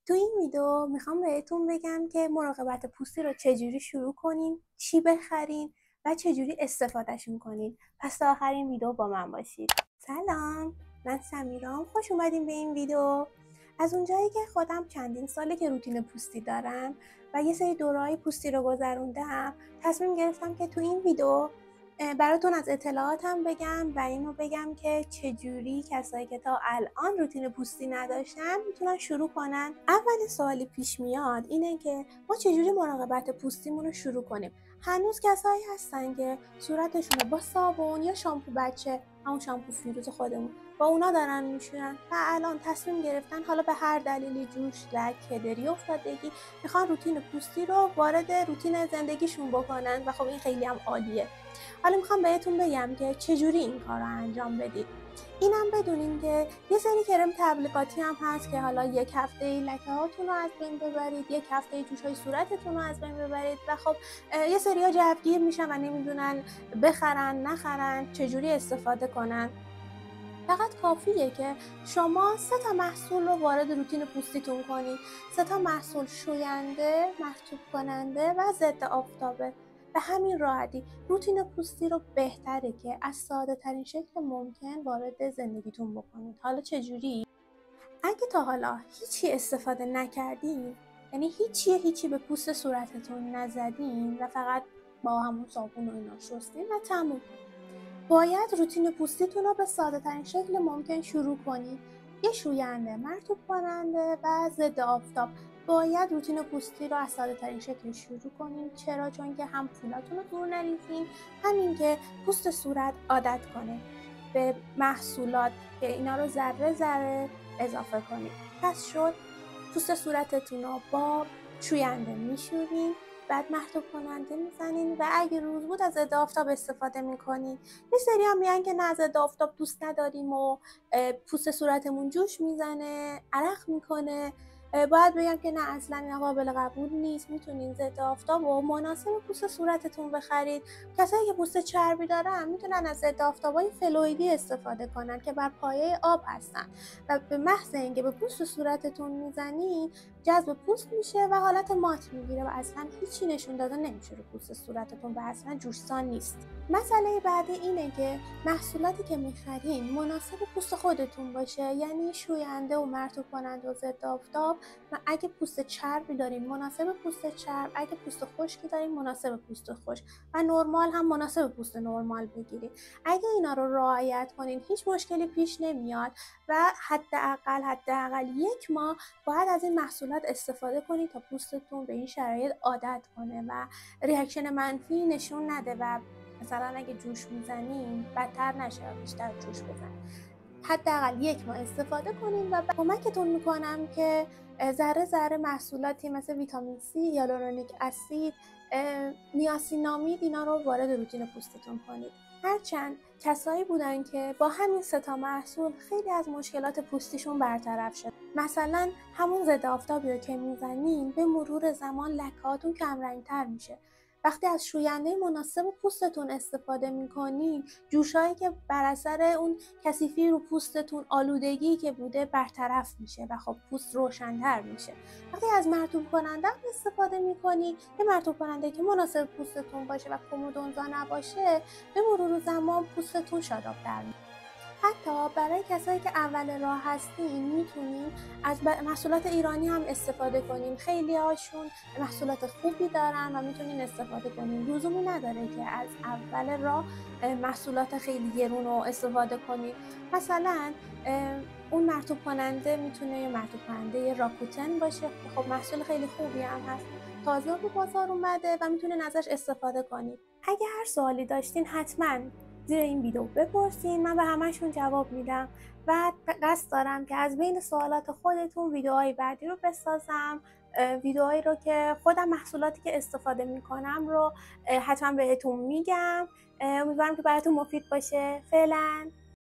تو این ویدیو میخوام بهتون بگم که مراقبت پوستی رو چجوری شروع کنین، چی بخرین و چجوری استفادهشون کنین. پس تا آخر این ویدیو با من باشید. سلام، من سمیرام، خوش اومدین به این ویدیو. از اونجایی که خودم چندین ساله که روتین پوستی دارم و یه سری دوره‌های پوستی رو گذروندم، تصمیم گرفتم که تو این ویدیو براتون از اطلاعاتم بگم و اینو بگم که چجوری کسایی که تا الان روتین پوستی نداشتن میتونن شروع کنن. اولین سوالی پیش میاد اینه که ما چجوری مراقبت پوستیمون رو شروع کنیم. هنوز کسایی هستن که صورتشون رو با صابون یا شامپو بچه، همون شامپو فیروز خودمون، با اونا دارن میشورن و الان تصمیم گرفتن حالا به هر دلیلی، جوش، لک، کدری، افتادگی، میخوان روتین پوستی رو وارد روتین زندگیشون بکنن و خب این خیلی هم عالیه. حالا میخوام بهتون بگم که چجوری این کار رو انجام بدید. اینم بدونین که یه سری کرم تبلیغاتی هم هست که حالا یک هفته لکه هاتون رو از بین ببرید، یک هفته جوش‌های صورتتون رو از بین ببرید و خب یه سری‌ها جوگیر میشن و نمیدونن بخرن نخرن، چجوری استفاده کنن. فقط کافیه که شما 3 تا محصول رو وارد روتین پوستیتون کنید. 3 تا محصول شوینده، مرطوب کننده و ضد آفتابه. به همین راحتی روتین پوستی رو بهتره که از ساده ترین شکل ممکن وارد زندگیتون بکنید. حالا چجوری؟ اگه تا حالا هیچی استفاده نکردین، یعنی هیچی به پوست صورتتون نزدین و فقط با همون صابون و اینا شستین و تموم، باید روتین پوستیتون رو به ساده ترین شکل ممکن شروع کنید. یه شوینده، مرطوب کننده و ضد آفتاب. باید روتین پوستی رو از ساده ترین شکل شروع کنید. چرا؟ چون که هم پولاتون رو دور نریزین، همین که پوست صورت عادت کنه به محصولات که اینا رو ذره ذره اضافه کنید. پس شد، پوست صورتتون رو با شوینده میشورین، بعد مرطوب کننده میزنین و اگه روز بود از ضد آفتاب استفاده میکنین. یه سری هم میگن که نه، از ضد آفتاب دوست نداریم و پوست صورتمون جوش میزنه، عرق میکنه. باید بگم که نه، اصلا این قابل قبول نیست. میتونین ضد آفتاب و مناسب پوست صورتتون بخرید. کسایی که پوست چربی دارن میتونن از ضد آفتابای فلویدی استفاده کنن که بر پایه آب هستن و به محض اینکه به پوست صورتتون میزنین جذب پوست میشه و حالت مات میگیره و اصلا هیچی نشون داده نمیشه رو پوست صورتتون و اصلا جوشسان نیست. مسئله بعدی اینه که محصولاتی که میخرین مناسب پوست خودتون باشه، یعنی شوینده و مرطوب کننده و ضد آفتاب. و اگه پوست چربی دارین مناسب پوست چرب، اگه پوست خشکی دارین مناسب پوست خشک و نرمال هم مناسب پوست نرمال بگیرید. اگه اینا رو رعایت کنین هیچ مشکلی پیش نمیاد و حداقل 1 ماه باید از این محصولات استفاده کنید تا پوستتون به این شرایط عادت کنه و ریاکشن منفی نشون نده و مثلا اگه جوش میزنین بدتر نشه و بیشتر جوش بزنین. حداقل 1 ماه استفاده کنین و کمکتون میکنم که ذره ذره محصولاتی مثل ویتامین C، هیالورونیک اسید، نیاسینامید، اینا رو وارد روتین پوستتون کنید. هرچند کسایی بودن که با همین 3 تا محصول خیلی از مشکلات پوستیشون برطرف شد. مثلا همون ضد آفتابی رو که میزنین به مرور زمان لکه‌هاتون کمرنگ‌تر میشه. وقتی از شوینده مناسب پوستتون استفاده میکنین، جوشایی که بر اثر اون کثیفی رو پوستتون، آلودگی که بوده برطرف میشه و خب پوست روشن‌تر میشه. وقتی از مرطوب کننده استفاده میکنین، یه مرطوب کننده که مناسب پوستتون باشه و کمودونزا نباشه، به مرور زمان پوستتون شاداب‌تر میشه. حتی برای کسایی که اول راه هستین میتونین از محصولات ایرانی هم استفاده کنین. خیلی هاشون محصولات خوبی دارن و میتونین استفاده کنین. لزومی نداره که از اول راه محصولات خیلی گرون رو استفاده کنین. مثلا اون مرطوب کننده میتونه یه مرطوب کننده راکوتن باشه که خب محصول خیلی خوبی هم هست، تازه به بازار اومده و میتونین ازش استفاده کنین. اگه هر سوالی داشتین حتما زیر این ویدیو بپرسین، من به همشون جواب میدم و قصد دارم که از بین سوالات خودتون ویدیوهای بعدی رو بسازم، ویدیوهایی رو که خودم محصولاتی که استفاده میکنم رو حتما بهتون میگم. امیدوارم که براتون مفید باشه. فعلا